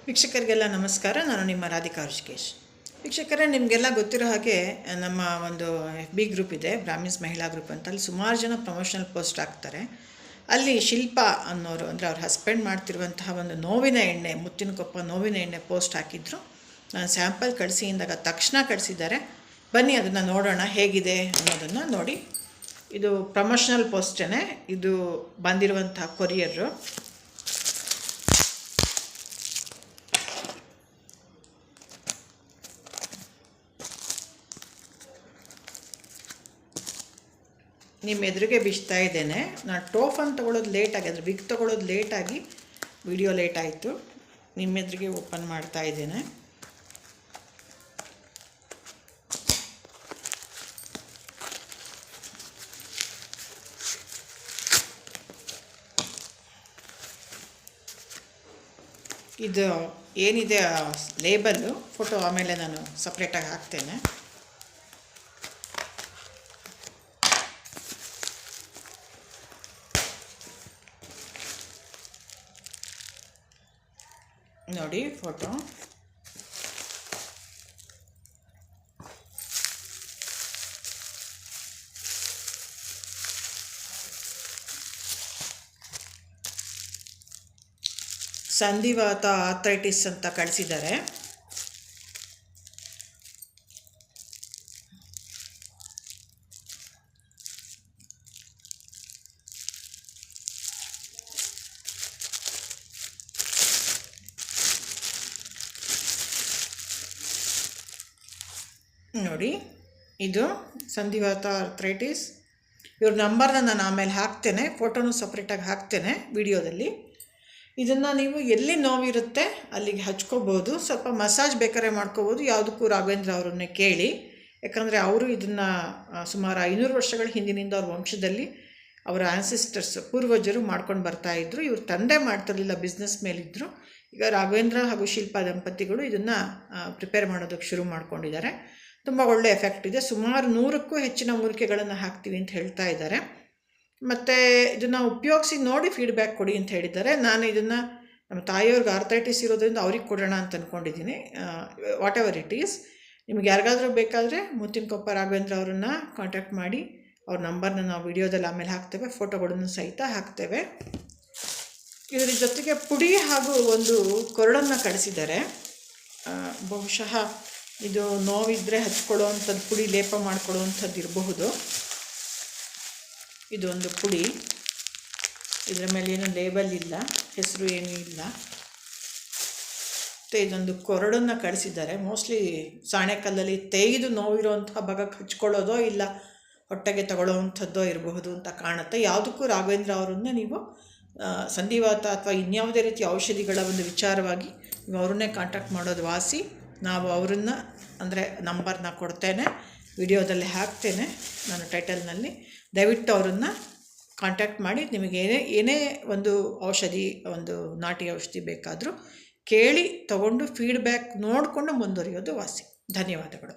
ವೀಕ್ಷಕರಿಗೆಲ್ಲ ನಮಸ್ಕಾರ. ನಾನು ನಿಮ್ಮ ರಾಧಿಕಾ ಋಷಿಕೇಶ್. ವೀಕ್ಷಕರೇ, ನಿಮಗೆಲ್ಲ ಗೊತ್ತಿರೋ ಹಾಗೆ ನಮ್ಮ ಒಂದು FB ಗ್ರೂಪ್ ಇದೆ, ಬ್ರಾಹ್ಮಿನ್ಸ್ ಮಹಿಳಾ ಗ್ರೂಪ್ ಅಂತ. ಅಲ್ಲಿ ಸುಮಾರು ಜನ ಪ್ರಮೋಷನಲ್ ಪೋಸ್ಟ್ ಹಾಕ್ತಾರೆ. ಅಲ್ಲಿ ಶಿಲ್ಪಾ ಅನ್ನೋರು, ಅಂದರೆ ಅವ್ರ ಹಸ್ಬೆಂಡ್ ಮಾಡ್ತಿರುವಂತಹ ಒಂದು ನೋವಿನ ಎಣ್ಣೆ, ಮುತ್ತಿನಕೊಪ್ಪ ನೋವಿನ ಎಣ್ಣೆ ಪೋಸ್ಟ್ ಹಾಕಿದ್ರು. ನಾನು ಸ್ಯಾಂಪಲ್ ಕಳಿಸಿ ಇಂದಾಗ ತಕ್ಷಣ ಕಳಿಸಿದ್ದಾರೆ. ಬನ್ನಿ ಅದನ್ನು ನೋಡೋಣ ಹೇಗಿದೆ ಅನ್ನೋದನ್ನು ನೋಡಿ. ಇದು ಪ್ರಮೋಷನಲ್ ಪೋಸ್ಟೇ, ಇದು ಬಂದಿರುವಂತಹ ಕೊರಿಯರು. ನಿಮ್ಮ ಎದುರಿಗೆ ಬಿಚ್ತಾ ಇದ್ದೇನೆ. ನಾನು ಟೋಫನ್ ತೊಗೊಳೋದು ಲೇಟಾಗಿ, ಅಂದರೆ ಬಿಗ್ ತೊಗೊಳೋದು ಲೇಟಾಗಿ, ವಿಡಿಯೋ ಲೇಟ್ ಆಯಿತು. ನಿಮ್ಮ ಎದುರಿಗೆ ಓಪನ್ ಮಾಡ್ತಾ ಇದ್ದೇನೆ. ಇದು ಏನಿದೆ ಲೇಬಲ್ಲು, ಫೋಟೋ ಆಮೇಲೆ ನಾನು ಸಪ್ರೇಟಾಗಿ ಹಾಕ್ತೇನೆ. ನೋಡಿ ಫೋಟೋ. ಸಂಧಿವಾತ ಆರ್ಥ್ರೈಟಿಸ್ ಅಂತ ಕಳಿಸಿದ್ದಾರೆ. ನೋಡಿ, ಇದು ಸಂಧಿವಾತ ಆರ್ಥ್ರೈಟಿಸ್. ಇವ್ರ ನಂಬರ್ನ ನಾನು ಆಮೇಲೆ ಹಾಕ್ತೇನೆ, ಫೋಟೋನು ಸಪ್ರೇಟಾಗಿ ಹಾಕ್ತೇನೆ ವಿಡಿಯೋದಲ್ಲಿ. ಇದನ್ನು ನೀವು ಎಲ್ಲಿ ನೋವಿರುತ್ತೆ ಅಲ್ಲಿಗೆ ಹಚ್ಕೋಬೋದು. ಸ್ವಲ್ಪ ಮಸಾಜ್ ಬೇಕಾದ್ರೆ ಮಾಡ್ಕೋಬೋದು. ಯಾವುದಕ್ಕೂ ರಾಘವೇಂದ್ರ ಅವರನ್ನೇ ಕೇಳಿ, ಯಾಕಂದರೆ ಅವರು ಇದನ್ನು ಸುಮಾರು 500 ವರ್ಷಗಳ ಹಿಂದಿನಿಂದ ಅವ್ರ ವಂಶದಲ್ಲಿ ಅವರ ಆ್ಯನ್ಸಿಸ್ಟರ್ಸ್, ಪೂರ್ವಜರು ಮಾಡ್ಕೊಂಡು ಬರ್ತಾಯಿದ್ರು. ಇವ್ರ ತಂದೆ ಮಾಡ್ತಿರಲಿಲ್ಲ, ಬಿಸ್ನೆಸ್ ಮೇಲಿದ್ದರು. ಈಗ ರಾಘವೇಂದ್ರ ಹಾಗೂ ಶಿಲ್ಪಾ ದಂಪತಿಗಳು ಇದನ್ನು ಪ್ರಿಪೇರ್ ಮಾಡೋದಕ್ಕೆ ಶುರು ಮಾಡ್ಕೊಂಡಿದ್ದಾರೆ. ತುಂಬ ಒಳ್ಳೆ ಎಫೆಕ್ಟ್ ಇದೆ. ಸುಮಾರು 100ಕ್ಕೂ ಹೆಚ್ಚಿನ ಮೂಲಿಕೆಗಳನ್ನು ಹಾಕ್ತೀವಿ ಅಂತ ಹೇಳ್ತಾ ಇದ್ದಾರೆ. ಮತ್ತು ಇದನ್ನು ಉಪಯೋಗಿಸಿ ನೋಡಿ ಫೀಡ್ಬ್ಯಾಕ್ ಕೊಡಿ ಅಂತ ಹೇಳಿದ್ದಾರೆ. ನಾನು ಇದನ್ನು ನಮ್ಮ ತಾಯಿಯವ್ರಿಗೆ ಆರ್ಥ್ರೈಟಿಸ್ ಇರೋದ್ರಿಂದ ಅವ್ರಿಗೆ ಕೊಡೋಣ ಅಂತ ಅಂದ್ಕೊಂಡಿದ್ದೀನಿ. ವಾಟ್ ಎವರ್ ಇಟ್ ಈಸ್, ನಿಮ್ಗೆ ಯಾರಿಗಾದರೂ ಬೇಕಾದರೆ ಮುತ್ತಿನಕೊಪ್ಪ ರಾಘವೇಂದ್ರ ಅವರನ್ನು ಕಾಂಟ್ಯಾಕ್ಟ್ ಮಾಡಿ. ಅವ್ರ ನಂಬರ್ನ ನಾವು ವಿಡಿಯೋದಲ್ಲಿ ಆಮೇಲೆ ಹಾಕ್ತೇವೆ, ಫೋಟೋಗಳನ್ನು ಸಹಿತ ಹಾಕ್ತೇವೆ. ಇದರ ಜೊತೆಗೆ ಪುಡಿ ಹಾಗೂ ಒಂದು ಕೊರಡನ್ನು ಕಳಿಸಿದ್ದಾರೆ. ಬಹುಶಃ ಇದು ನೋವಿದ್ದರೆ ಹಚ್ಕೊಳ್ಳೋ ಅಂಥದ್ದು, ಪುಡಿ ಲೇಪ ಮಾಡ್ಕೊಳ್ಳೋ ಇರಬಹುದು. ಇದೊಂದು ಪುಡಿ, ಇದರ ಮೇಲೆ ಏನು ಲೇಬಲ್ ಇಲ್ಲ, ಹೆಸರು ಏನೂ ಇಲ್ಲ. ಮತ್ತು ಇದೊಂದು ಕೊರಡನ್ನು ಕಳಿಸಿದ್ದಾರೆ. ಮೋಸ್ಟ್ಲಿ ಸಾಣೆಕಲ್ಲಲ್ಲಿ ತೆಗೆದು ನೋವಿರೋವಂಥ ಭಾಗಕ್ಕೆ ಹಚ್ಕೊಳ್ಳೋದೋ ಇಲ್ಲ ಹೊಟ್ಟೆಗೆ ತಗೊಳ್ಳೋ ಅಂಥದ್ದೋ ಇರಬಹುದು ಅಂತ ಕಾಣುತ್ತೆ. ಯಾವುದಕ್ಕೂ ರಾಘವೇಂದ್ರ ಅವರನ್ನೇ ನೀವು ಸಂಧಿವಾತ ಅಥವಾ ಇನ್ಯಾವುದೇ ರೀತಿಯ ಔಷಧಿಗಳ ಒಂದು ವಿಚಾರವಾಗಿ ನೀವು ಅವ್ರನ್ನೇ ಕಾಂಟ್ಯಾಕ್ಟ್ ಮಾಡೋದು ವಾಸಿ. ನಾವು ಅವರನ್ನ, ಅಂದರೆ ನಂಬರ್ನ ಕೊಡ್ತೇನೆ, ವಿಡಿಯೋದಲ್ಲಿ ಹಾಕ್ತೇನೆ ನಾನು ಟೈಟಲ್ನಲ್ಲಿ. ದಯವಿಟ್ಟು ಅವರನ್ನು ಕಾಂಟ್ಯಾಕ್ಟ್ ಮಾಡಿ. ನಿಮಗೆ ಏನೇ ಒಂದು ಔಷಧಿ, ಒಂದು ನಾಟಿ ಔಷಧಿ ಬೇಕಾದರೂ ಕೇಳಿ ತಗೊಂಡು ಫೀಡ್ಬ್ಯಾಕ್ ನೋಡಿಕೊಂಡು ಮುಂದುವರಿಯೋದು ವಾಸಿ. ಧನ್ಯವಾದಗಳು.